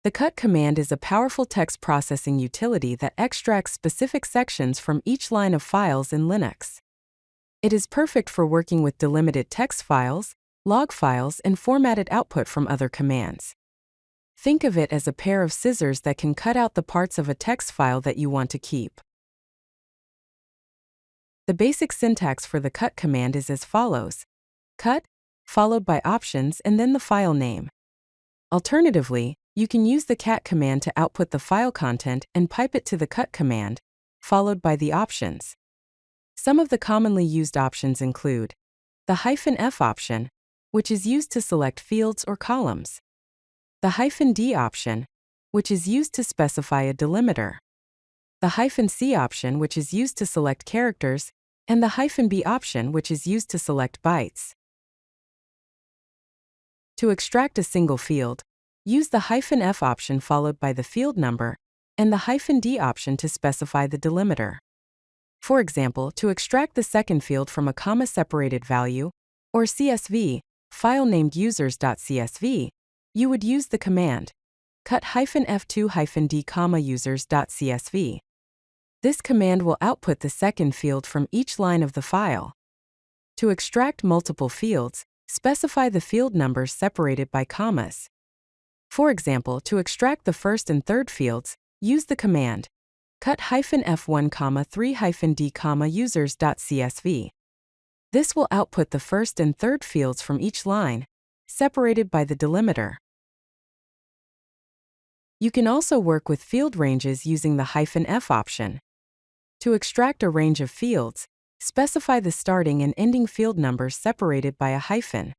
The cut command is a powerful text processing utility that extracts specific sections from each line of files in Linux. It is perfect for working with delimited text files, log files, and formatted output from other commands. Think of it as a pair of scissors that can cut out the parts of a text file that you want to keep. The basic syntax for the cut command is as follows: cut, followed by options and then the file name. Alternatively, you can use the cat command to output the file content and pipe it to the cut command, followed by the options. Some of the commonly used options include the -f option, which is used to select fields or columns, the -d option, which is used to specify a delimiter, the -c option, which is used to select characters, and the -b option, which is used to select bytes. To extract a single field, use the -f option followed by the field number, and the -d option to specify the delimiter. For example, to extract the second field from a comma-separated value, or CSV, file named users.csv, you would use the command cut -f2-d users.csv. This command will output the second field from each line of the file. To extract multiple fields, specify the field numbers separated by commas. For example, to extract the first and third fields, use the command cut -f1-3-d users.csv. This will output the first and third fields from each line, separated by the delimiter. You can also work with field ranges using the -f option. To extract a range of fields, specify the starting and ending field numbers separated by a hyphen.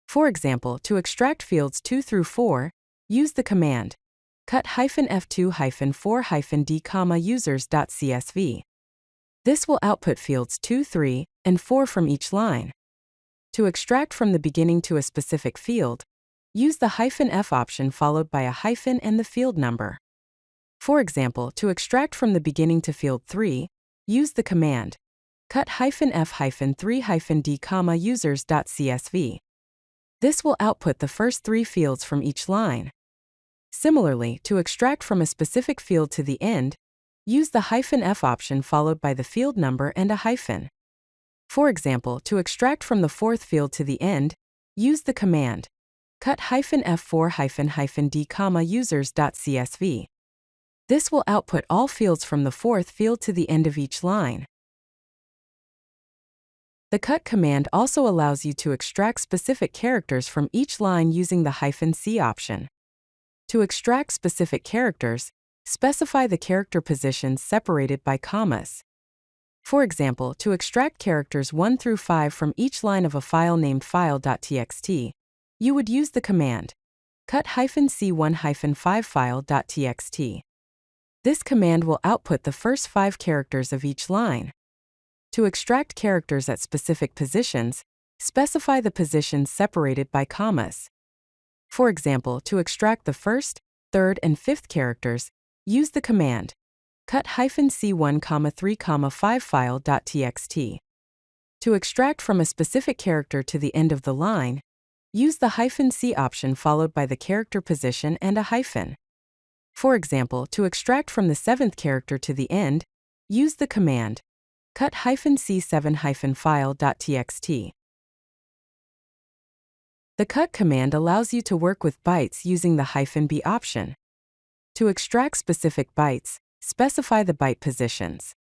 For example, to extract fields 2 through 4, use the command cut -f2-4-d users.csv. This will output fields 2, 3, and 4 from each line. To extract from the beginning to a specific field, use the -f option followed by a hyphen and the field number. For example, to extract from the beginning to field 3, use the command cut -f-3-d users.csv. This will output the first 3 fields from each line. Similarly, to extract from a specific field to the end, use the -f option followed by the field number and a hyphen. For example, to extract from the fourth field to the end, use the command cut -f4-d users.csv. This will output all fields from the fourth field to the end of each line. The cut command also allows you to extract specific characters from each line using the -c option. To extract specific characters, specify the character positions separated by commas. For example, to extract characters 1 through 5 from each line of a file named file.txt, you would use the command cut -c1-5file.txt. This command will output the first 5 characters of each line. To extract characters at specific positions, specify the positions separated by commas. For example, to extract the first, third, and fifth characters, use the command cut -c1-3-5file.txt. To extract from a specific character to the end of the line, use the -c option followed by the character position and a hyphen. For example, to extract from the 7th character to the end, use the command cut -c7-file.txt. The cut command allows you to work with bytes using the -b option. To extract specific bytes, specify the byte positions.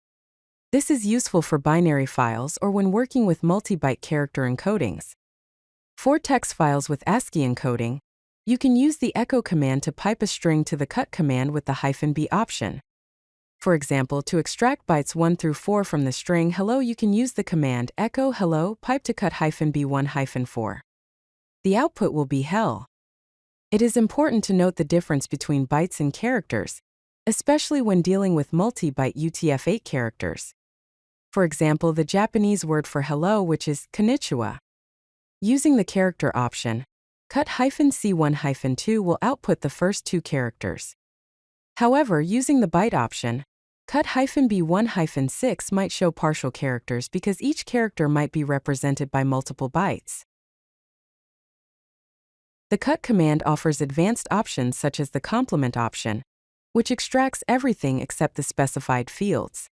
This is useful for binary files or when working with multi-byte character encodings. For text files with ASCII encoding, you can use the echo command to pipe a string to the cut command with the -b option. For example, to extract bytes 1 through 4 from the string hello, you can use the command echo hello pipe to cut -b1-4. The output will be hell. It is important to note the difference between bytes and characters, especially when dealing with multi-byte UTF-8 characters. For example, the Japanese word for hello, which is konnichiwa. Using the character option, cut -c1-2 will output the first 2 characters. However, using the byte option, cut -b1-6 might show partial characters because each character might be represented by multiple bytes. The cut command offers advanced options such as the complement option, which extracts everything except the specified fields.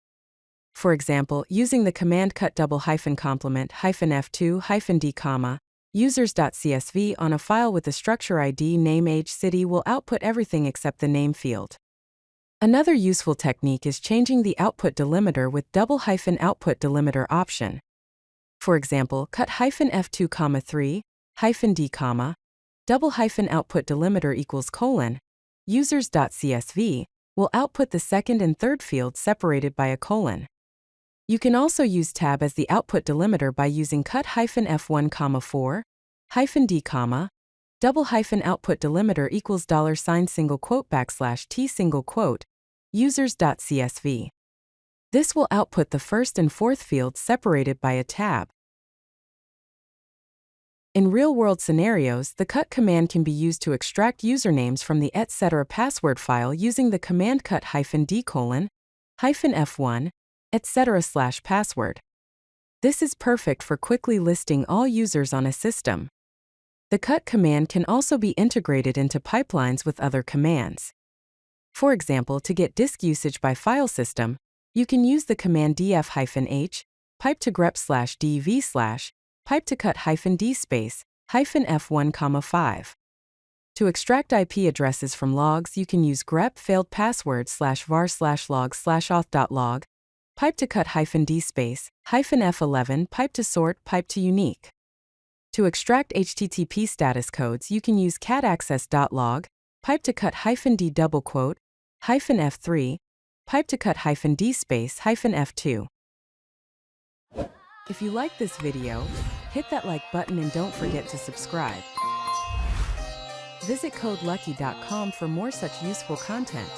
For example, using the command cut double-complement -f2-d, users.csv on a file with the structure ID, name, age, city will output everything except the name field. Another useful technique is changing the output delimiter with double-output-delimiter option. For example, cut -f2, 3, -d, double-output delimiter equals : users.csv will output the second and third fields separated by a colon. You can also use tab as the output delimiter by using cut -f1, 4, -d, double-output delimiter equals $t, users.csv. This will output the first and fourth fields separated by a tab. In real-world scenarios, the cut command can be used to extract usernames from the etc. password file using the command cut -d: -f1, etc/password. This is perfect for quickly listing all users on a system. The cut command can also be integrated into pipelines with other commands. For example, to get disk usage by file system, you can use the command df-h, pipe to grep/dv/, pipe to cut -d space, -f1, 5. To extract IP addresses from logs, you can use grep failed password /var/log/auth.log, pipe to cut -d space, -f11, pipe to sort, pipe to unique. To extract HTTP status codes, you can use cataccess.log, pipe to cut -d double quote, -f3, pipe to cut -d space, -f2. If you like this video, hit that like button and don't forget to subscribe. Visit codelucky.com for more such useful content.